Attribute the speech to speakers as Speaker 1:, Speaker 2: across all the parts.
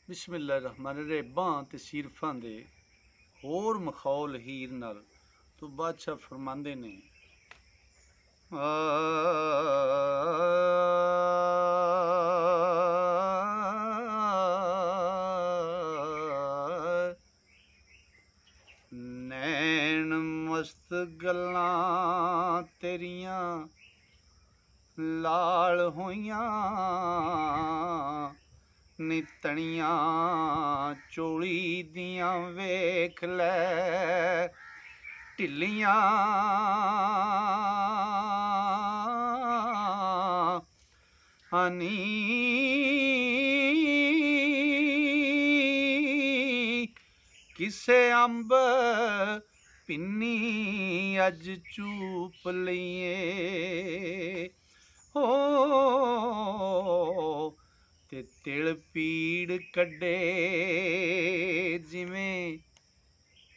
Speaker 1: बिस्मिल्लाहिर्रहमानिर्रहीम। बां ते सीरफां दे होर मखौल हीर नाल तो बादशाह फरमांदे ने नैन मस्त गल्लां तेरियां लाल होइयां नितणियां चोली दियां वेख लै ढिल्लियां हनी किसे अंब पिन्नी अज चूप लईए हो ते तिल पीड़ कड्डे जिवें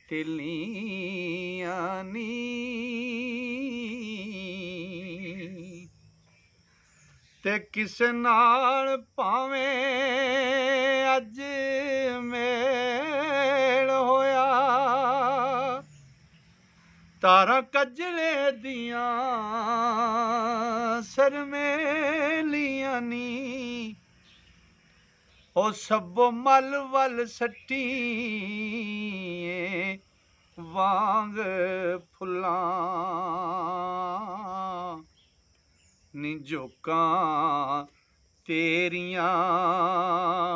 Speaker 1: तेलियां नी ते किसे नाल भावें अज मेल होया तारा कजले दियां सरमेलियां नी ओ सब्बो मल वल सट्टी वांग फुल्लां नी जोकां तेरियां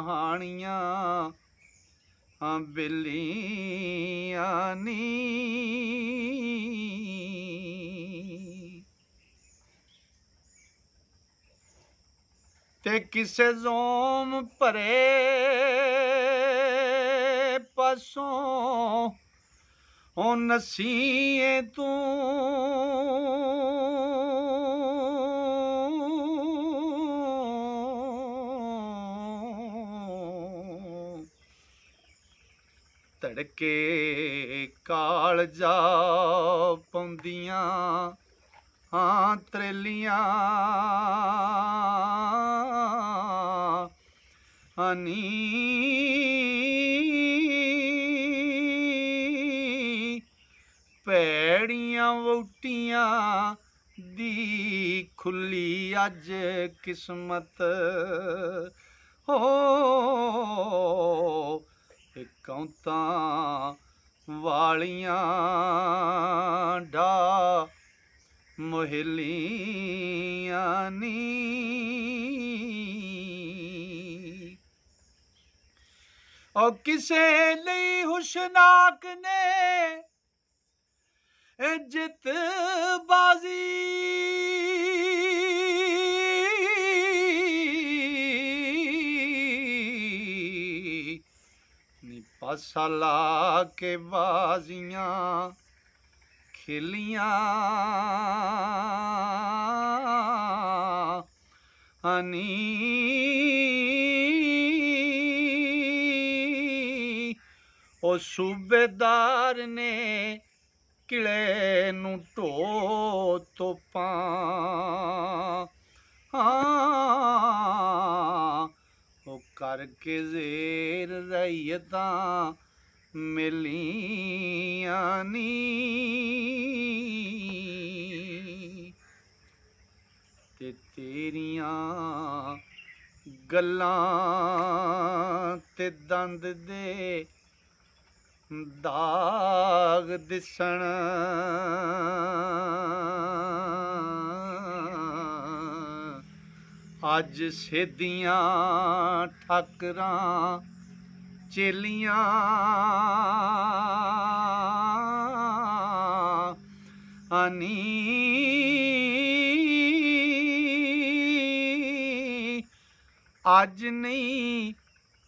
Speaker 1: हानियां बेलियां नी ते किसे जोम भरे पासों ओ नसीए तू तड़के कालजा पौंदियां त्रेलियां हनी भैड़ियां वोटियां दी खुली अज किस्मत हो कौंतां वालियां डा मोहलियां नी ओ किसे लई हुशनाक ने जित बाजी नी पासा ला के बाजियां खेलियां हनी ओ सूबेदार ने किले नू ढो तोपां ओ करके जेर रैयतां मिलियां नी ते तेरियां गल्लां ते दंद दे दाग दिसण अज सेदियां ठाकरां चेलियां हनी अज नहीं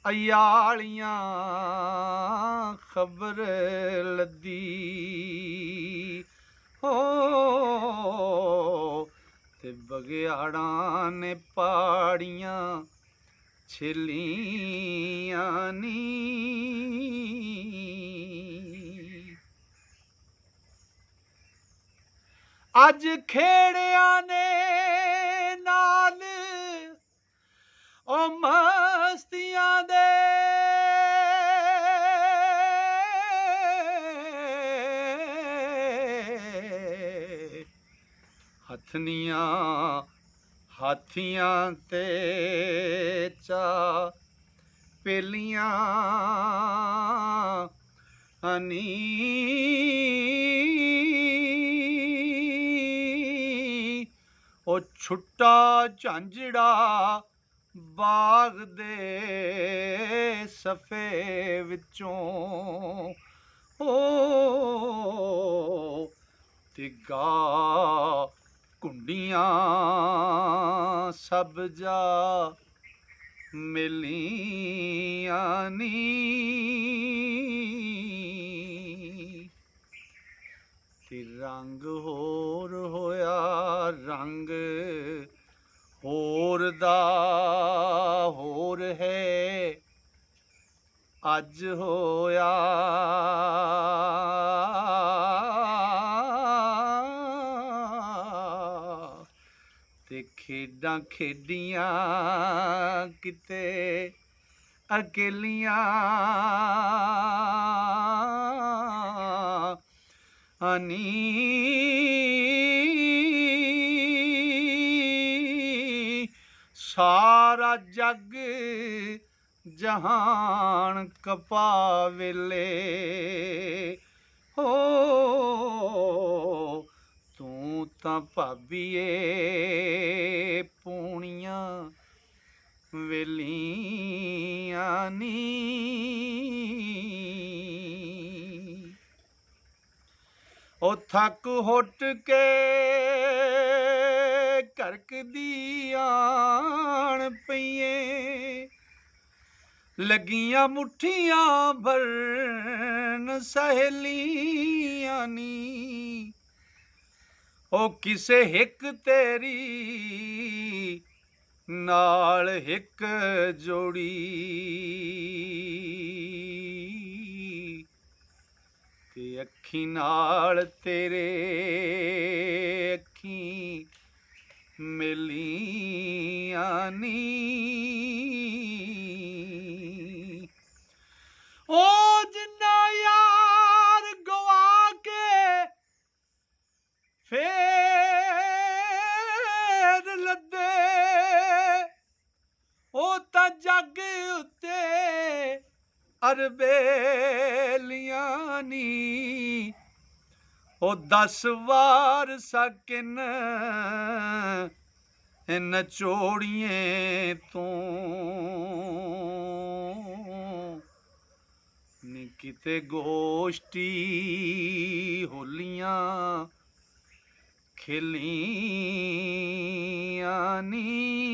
Speaker 1: अयालियां खबर लद्दी हो ते बगयाड़ां ने पाड़ियां छेलियां नी अज खेड़ियां ने नाल ओ मस्तियां दे ਹੱਥਨੀਆਂ ਹਾਥੀਆਂ ਤੇ ਚਾ ਪੇਲੀਆਂ ਅਨੀ ਉਹ ਛੁੱਟਾ ਝਾਂਜੜਾ ਬਾਗ ਦੇ ਸਫੇ ਵਿੱਚੋਂ ਓ ਤਿਗਾ ਕੁੰਡੀਆਂ ਸਭ ਜਾ ਮਿਲੀਆਂ ਨੀ ਤੇ ਰੰਗ ਹੋਰ ਹੋਇਆ ਰੰਗ ਹੋਰ ਦਾ ਹੋਰ ਹੈ ਅੱਜ ਹੋਇਆ ਤੇ ਖੇਡਾਂ ਖੇਡੀਆਂ ਕਿਤੇ ਅਕੇਲੀਆਂ ਅਨੀ ਸਾਰਾ ਜੱਗ ਜਹਾਨ ਕਪਾ ਵੇਲੇ ਹੋ ਤੂੰ ਤਾਂ ਭਾਬੀਏ ਪੂਣੀਆਂ ਵੇਲੀਆਂ ਨੀ ਉਹ ਥੱਕ ਹੁੱਟ ਕੇ ਘਰਕਦੀ ਆਣ ਪਈਏ ਲੱਗੀਆਂ ਮੁੱਠੀਆਂ ਭਰਨ ਸਹੇਲੀਆਂ ਨੀ ਉਹ ਕਿਸੇ ਹਿੱਕ ਤੇਰੀ ਨਾਲ ਹਿੱਕ ਜੋੜੀ ਤੇ ਅੱਖੀ ਨਾਲ ਤੇਰੇ ਅੱਖੀ ਮਿਲੀਆਂ ਨੀ ਓ ਜਿੰਨਾ ਯਾਰ ਗਵਾ ਕੇ ਫੇਰ ਲੱਦੇ ਉਹ ਤਾਂ ਜੱਗ ਉੱਤੇ ਅਰਬੇਲੀਆਂ ਨੀ ਉਹ 10 ਵਾਰ ਸਕਨ ਨਚੋੜੀਏ ਤੂੰ ਨੀ ਕਿਤੇ ਗੋਸ਼ਟੀ ਹੋਲੀਆਂ ਖੇਲੀਆਂ ਨੀ